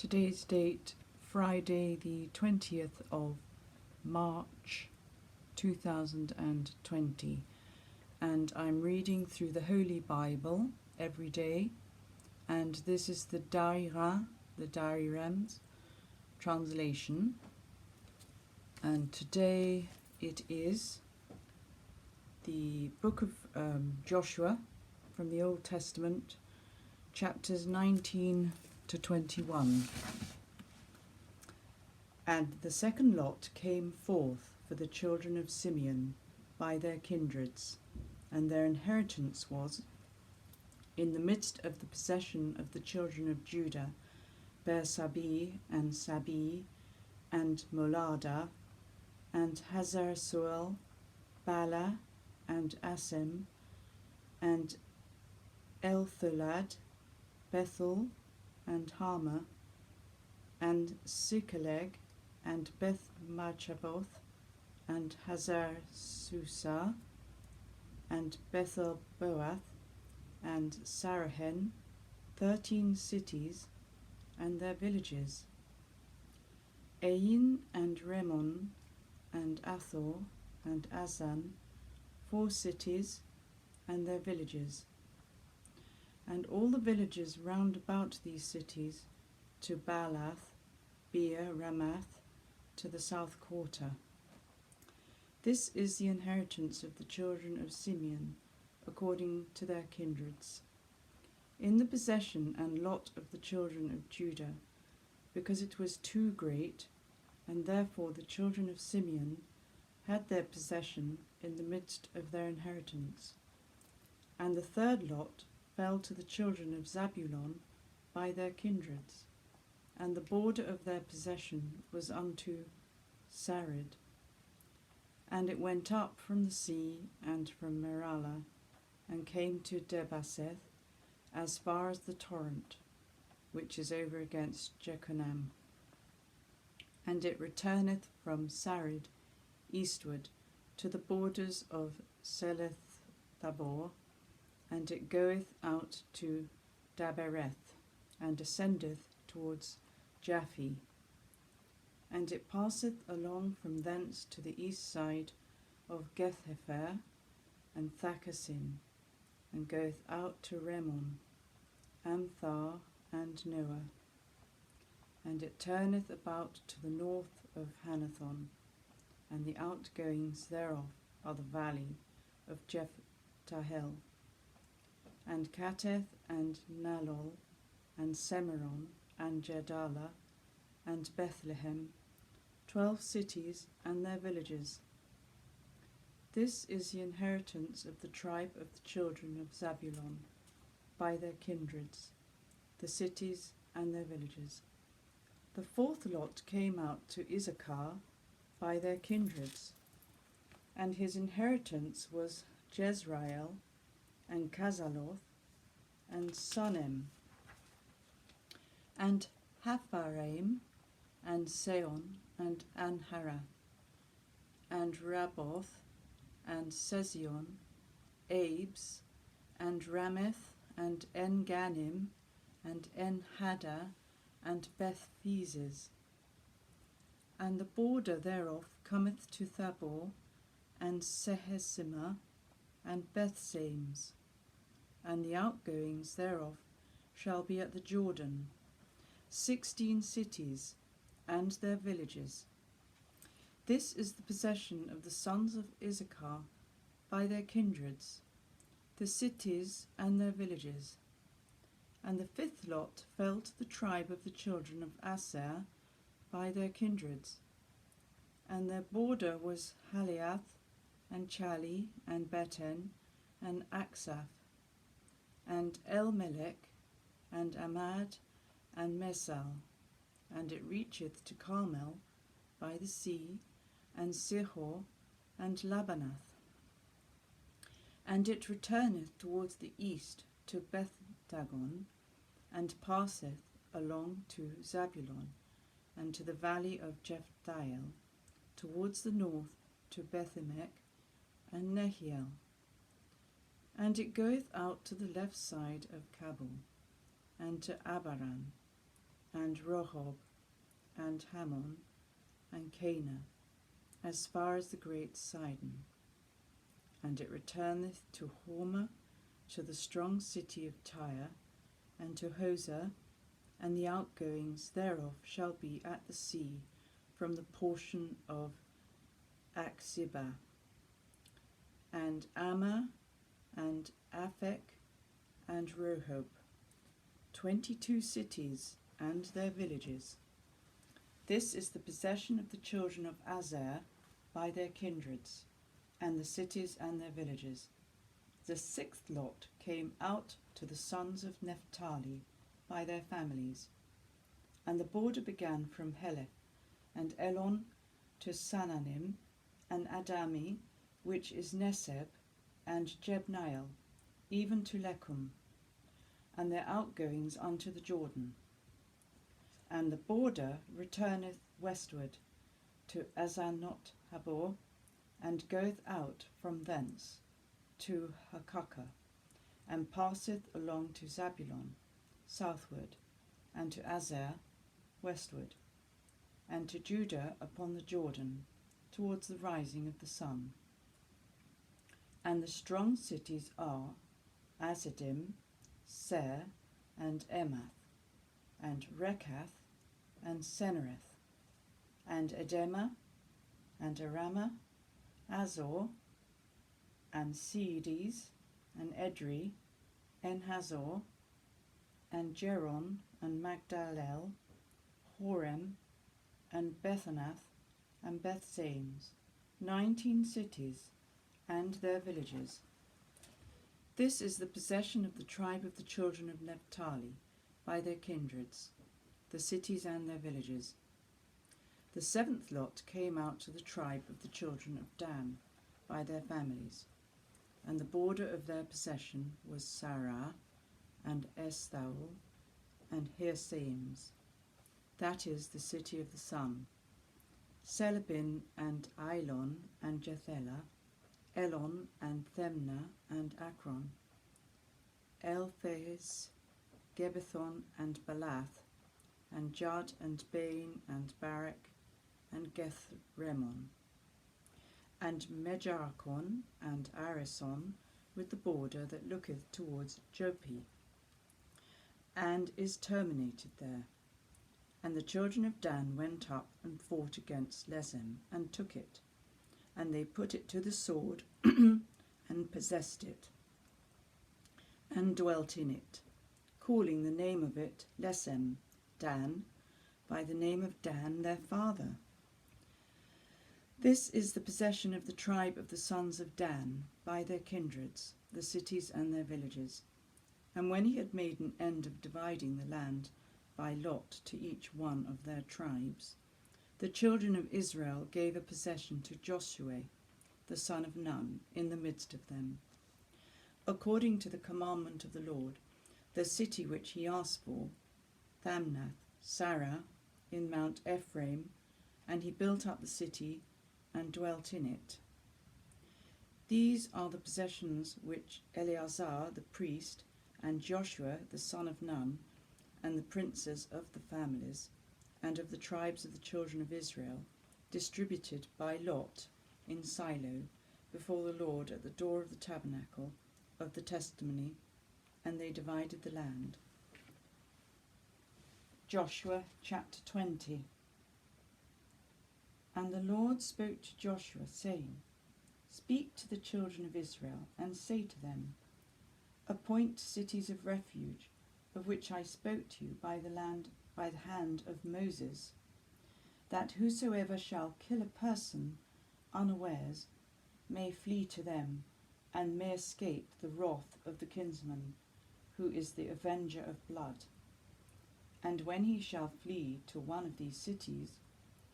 Today's date, Friday the 20th of March 2020, and I'm reading through the Holy Bible every day, and this is the Douay-Rheims translation, and today it is the Book of Josue from the Old Testament, chapters 19 to 21. And the second lot came forth for the children of Simeon by their kindreds, and their inheritance was, in the midst of the possession of the children of Judah, Beer-Sabi and Sabi, and Molada, and Hazar-Suel, Bala, and Asem, and Eltholad, Bethel, and Hama, and Sikkeleg, and Beth-Marchaboth, and Hazar-Susa, and Bethel-Boath, and Sarahen, 13 cities, and their villages. Ain and Remon, and Athor, and Azan, 4 cities, and their villages. And all the villages round about these cities, to Baalath, Beer, Ramath, to the south quarter. This is the inheritance of the children of Simeon, according to their kindreds, in the possession and lot of the children of Judah, because it was too great, and therefore the children of Simeon had their possession in the midst of their inheritance. And the third lot fell to the children of Zabulon by their kindreds, and the border of their possession was unto Sarid. And it went up from the sea and from Merala, and came to Debaseth, as far as the torrent, which is over against Jechanam. And it returneth from Sarid eastward to the borders of Seleth-Tabor, and it goeth out to Dabereth, and ascendeth towards Japhi. And it passeth along from thence to the east side of Gethhefer and Thakassin, and goeth out to Remon, Amthar, and Noah. And it turneth about to the north of Hanathon, and the outgoings thereof are the valley of Jephthahel, and Kateth, and Nalol, and Semeron, and Jedala, and Bethlehem, 12 cities and their villages. This is the inheritance of the tribe of the children of Zabulon, by their kindreds, the cities and their villages. The fourth lot came out to Issachar by their kindreds, and his inheritance was Jezreel, and Kazaloth, and Sunem, and Hapharaim, and Seon, and Anharath, and Raboth, and Sezion, Abes, and Rameth, and En-Ganim, and En-Haddah, and Beth-Pheses. And the border thereof cometh to Thabor, and Sehesima, and Bethsames, and the outgoings thereof shall be at the Jordan, 16 cities and their villages. This is the possession of the sons of Issachar by their kindreds, the cities and their villages. And the fifth lot fell to the tribe of the children of Aser by their kindreds, and their border was Haliath, and Chali, and Beten, and Aksaph, and Elmelech, and Amad, and Mesal, and it reacheth to Carmel by the sea, and Sihor, and Labanath. And it returneth towards the east to Beth-Dagon, and passeth along to Zabulon, and to the valley of Jephthahel, towards the north to Bethemech, and Nehiel. And it goeth out to the left side of Kabul, and to Abaran, and Rehob, and Hammon, and Cana, as far as the great Sidon. And it returneth to Hormah, to the strong city of Tyre, and to Hosah, and the outgoings thereof shall be at the sea, from the portion of Achzibah, and Ammah, and Aphek, and Rehob, 22 cities and their villages. This is the possession of the children of Aser by their kindreds, and the cities and their villages. The sixth lot came out to the sons of Naphtali by their families. And the border began from Heleph, and Elon to Sananim, and Adami, which is Neseb, and Jebniel, even to Lecum, and their outgoings unto the Jordan. And the border returneth westward to Azanot Habor, and goeth out from thence to Hakakah, and passeth along to Zabulon southward, and to Azer westward, and to Judah upon the Jordan, towards the rising of the sun. And the strong cities are Azadim, Ser, and Emath, and Rekath, and Senereth, and Edema, and Arama, Azor, and Seedes, and Edrei, En-Hazor, and Jeron, and Magdalel, Horem, and Bethanath, and Bethsames, 19 cities, and their villages. This is the possession of the tribe of the children of Naphtali, by their kindreds, the cities and their villages. The seventh lot came out to the tribe of the children of Dan, by their families. And the border of their possession was Sarah, and Estaol, and Hirsaims, that is, the city of the sun, Selabin, and Ailon, and Jethelah, Elon, and Themna, and Akron, Elphes, Gebethon, and Balath, and Jud, and Bain, and Barak, and Geth-Remon, and Mejarkon, and Arison, with the border that looketh towards Joppe, and is terminated there. And the children of Dan went up and fought against Lesem, and took it, and they put it to the sword, and possessed it, and dwelt in it, calling the name of it Lesem, Dan, by the name of Dan their father. This is the possession of the tribe of the sons of Dan, by their kindreds, the cities and their villages. And when he had made an end of dividing the land by lot to each one of their tribes, the children of Israel gave a possession to Josue, the son of Nun, in the midst of them, according to the commandment of the Lord, the city which he asked for, Thamnath, Sarah, in Mount Ephraim, and he built up the city and dwelt in it. These are the possessions which Eleazar the priest, and Joshua the son of Nun, and the princes of the families, and of the tribes of the children of Israel, distributed by lot in Silo, before the Lord at the door of the tabernacle of the testimony, and they divided the land. Joshua chapter 20. And the Lord spoke to Joshua, saying, Speak to the children of Israel, and say to them, Appoint cities of refuge, of which I spoke to you by the hand of Moses, that whosoever shall kill a person unawares may flee to them, and may escape the wrath of the kinsman, who is the avenger of blood. And when he shall flee to one of these cities,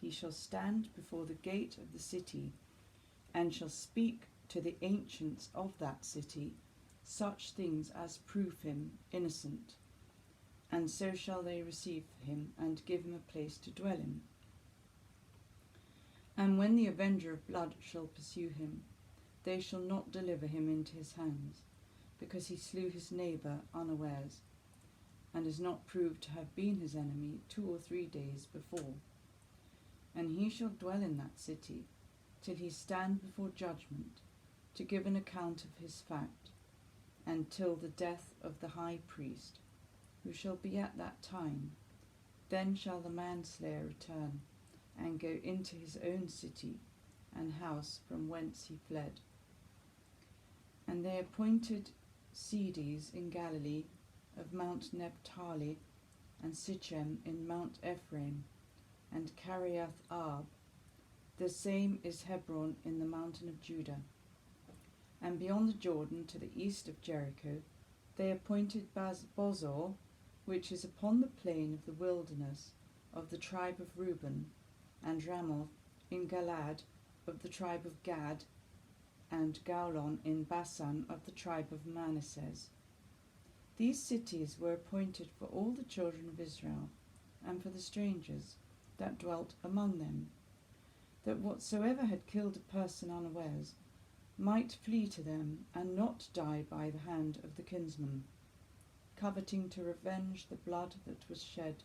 he shall stand before the gate of the city, and shall speak to the ancients of that city such things as prove him innocent, and so shall they receive him, and give him a place to dwell in. And when the avenger of blood shall pursue him, they shall not deliver him into his hands, because he slew his neighbour unawares. and is not proved to have been his enemy 2 or 3 days before. And he shall dwell in that city till he stand before judgment, to give an account of his fact, and till the death of the high priest, who shall be at that time. Then shall the manslayer return, and go into his own city and house from whence he fled. And they appointed Cides in Galilee, of Mount Naphtali, and Sichem in Mount Ephraim, and Kiriath Arb, the same is Hebron in the mountain of Judah. And beyond the Jordan to the east of Jericho they appointed Bozor, which is upon the plain of the wilderness, of the tribe of Reuben, and Ramoth in Galaad, of the tribe of Gad, and Gaulon in Basan, of the tribe of Manasseh. These cities were appointed for all the children of Israel, and for the strangers that dwelt among them, that whatsoever had killed a person unawares might flee to them, and not die by the hand of the kinsman, coveting to revenge the blood that was shed,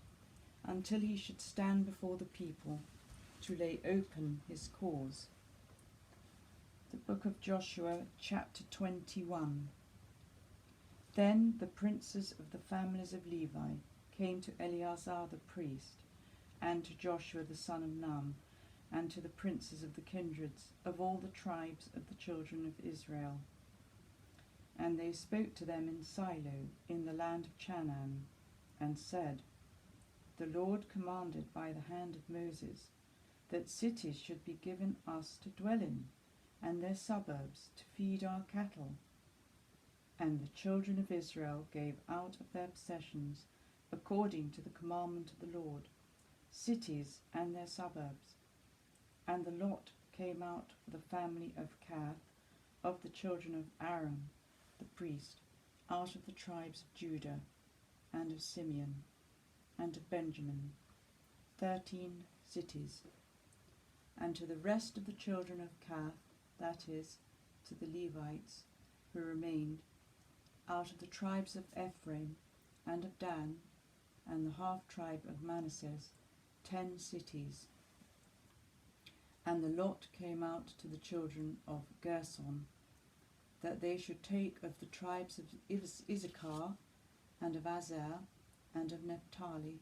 until he should stand before the people to lay open his cause. The Book of Josue, chapter 21. Then the princes of the families of Levi came to Eleazar the priest, and to Joshua the son of Nun, and to the princes of the kindreds of all the tribes of the children of Israel. And they spoke to them in Silo, in the land of Chanaan, and said, The Lord commanded by the hand of Moses that cities should be given us to dwell in, and their suburbs to feed our cattle. And the children of Israel gave out of their possessions, according to the commandment of the Lord, cities and their suburbs. And the lot came out for the family of Kath, of the children of Aaron the priest, out of the tribes of Judah, and of Simeon, and of Benjamin, 13 cities. And to the rest of the children of Kath, that is, to the Levites, who remained, out of the tribes of Ephraim, and of Dan, and the half-tribe of Manasseh, 10 cities. And the lot came out to the children of Gershon, that they should take of the tribes of Issachar, and of Aser, and of Naphtali,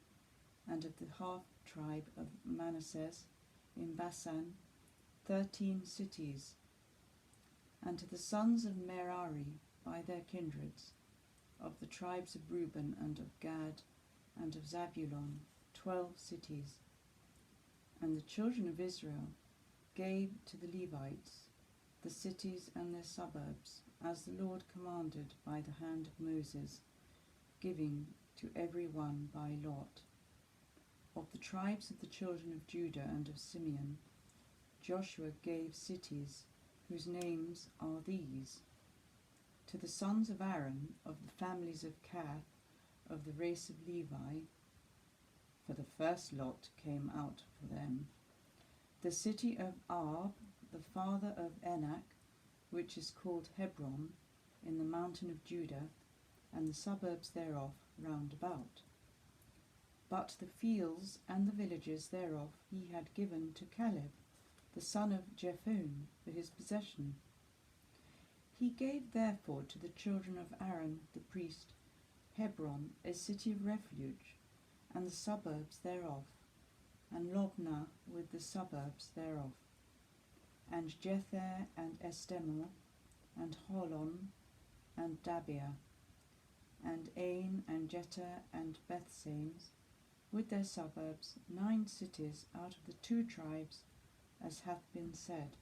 and of the half-tribe of Manasseh in Basan, 13 cities. And to the sons of Merari by their kindreds, of the tribes of Reuben, and of Gad, and of Zabulon, 12 cities. And the children of Israel gave to the Levites the cities and their suburbs, as the Lord commanded by the hand of Moses, giving to every one by lot. Of the tribes of the children of Judah and of Simeon, Joshua gave cities, whose names are these: to the sons of Aaron, of the families of Kath, of the race of Levi, for the first lot came out for them, the city of Arb, the father of Enak, which is called Hebron, in the mountain of Judah, and the suburbs thereof round about. But the fields and the villages thereof he had given to Caleb, the son of Jephunneh, for his possession. He gave therefore to the children of Aaron the priest Hebron, a city of refuge, and the suburbs thereof, and Lobnah with the suburbs thereof, and Jether, and Eshtemoh, and Holon, and Dabir, and Ain, and Jether, and Bethsames, with their suburbs, 9 cities out of the 2 tribes, as hath been said.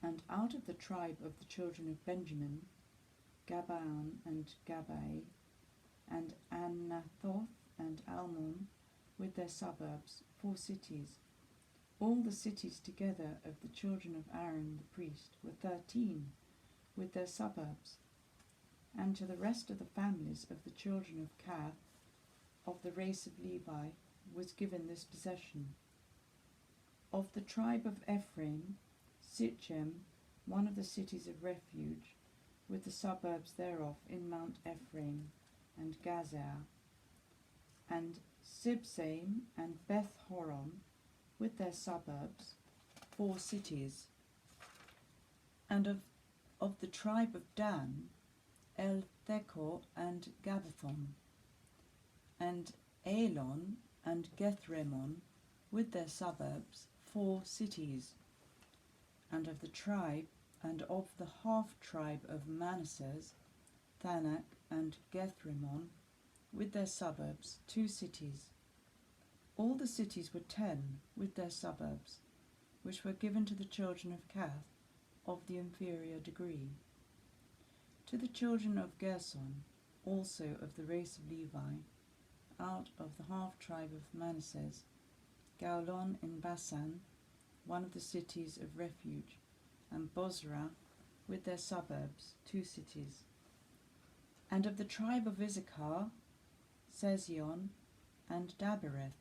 And out of the tribe of the children of Benjamin, Gabaon, and Gabai, and Anathoth, and Almon, with their suburbs, 4 cities. All the cities together of the children of Aaron the priest were 13, with their suburbs. And to the rest of the families of the children of Kath, of the race of Levi, was given this possession. Of the tribe of Ephraim, Sichem, one of the cities of refuge, with the suburbs thereof in Mount Ephraim, and Gazer, and Sibsaim and Beth-horon with their suburbs, 4 cities. And of the tribe of Dan, El-Thekor and Gabathon, and Elon and Gethrimmon with their suburbs, 4 cities. And of the half-tribe of Manasseh, Thanak and Gethrimmon with their suburbs, 2 cities. All the cities were 10 with their suburbs, which were given to the children of Kath of the inferior degree. To the children of Gerson, also of the race of Levi, out of the half-tribe of Manasseh, Gaulon in Basan, one of the cities of refuge, and Bozrah with their suburbs, 2 cities. And of the tribe of Issachar, Sezion and Dabereth,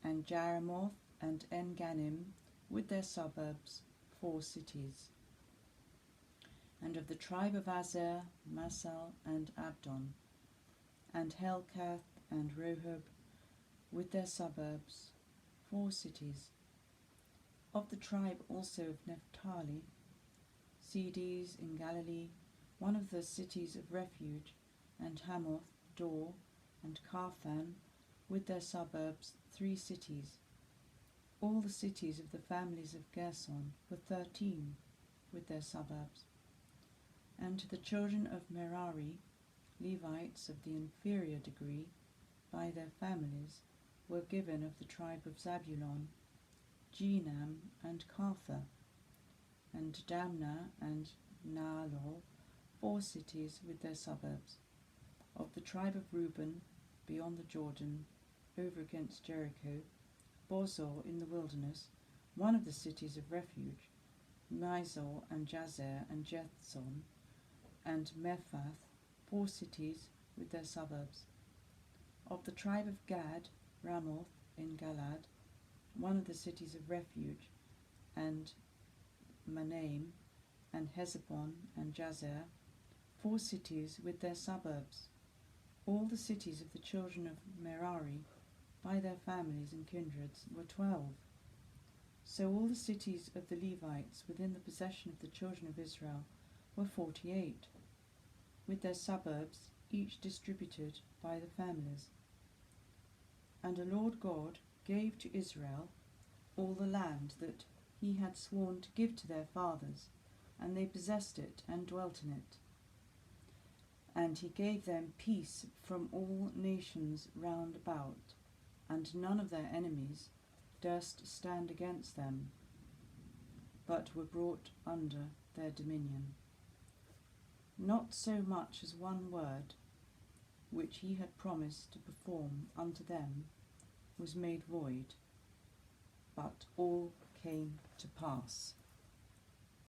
and Jaramoth and En-Ganim with their suburbs, 4 cities. And of the tribe of Aser, Masal and Abdon, and Helkath and Rehob with their suburbs, 4 cities. Of the tribe also of Naphtali, Cedes in Galilee, one of the cities of refuge, and Hamoth, Dor, and Carthan with their suburbs, 3 cities. All the cities of the families of Gerson were 13 with their suburbs. And to the children of Merari, Levites of the inferior degree, by their families, were given of the tribe of Zabulon, Genam and Kartha, and Damna and Naalol, 4 cities with their suburbs. Of the tribe of Reuben, beyond the Jordan, over against Jericho, Bozor in the wilderness, one of the cities of refuge, Mizor and Jazer and Jethzon, and Mephath, 4 cities with their suburbs. Of the tribe of Gad, Ramoth in Galad, one of the cities of refuge, and Manaim, and Hezebon and Jazer, 4 cities with their suburbs. All the cities of the children of Merari, by their families and kindreds, were 12. So all the cities of the Levites within the possession of the children of Israel were 48, with their suburbs, each distributed by the families. And the Lord God gave to Israel all the land that he had sworn to give to their fathers, and they possessed it and dwelt in it. And he gave them peace from all nations round about, and none of their enemies durst stand against them, but were brought under their dominion. Not so much as one word, which he had promised to perform unto them, was made void, but all came to pass.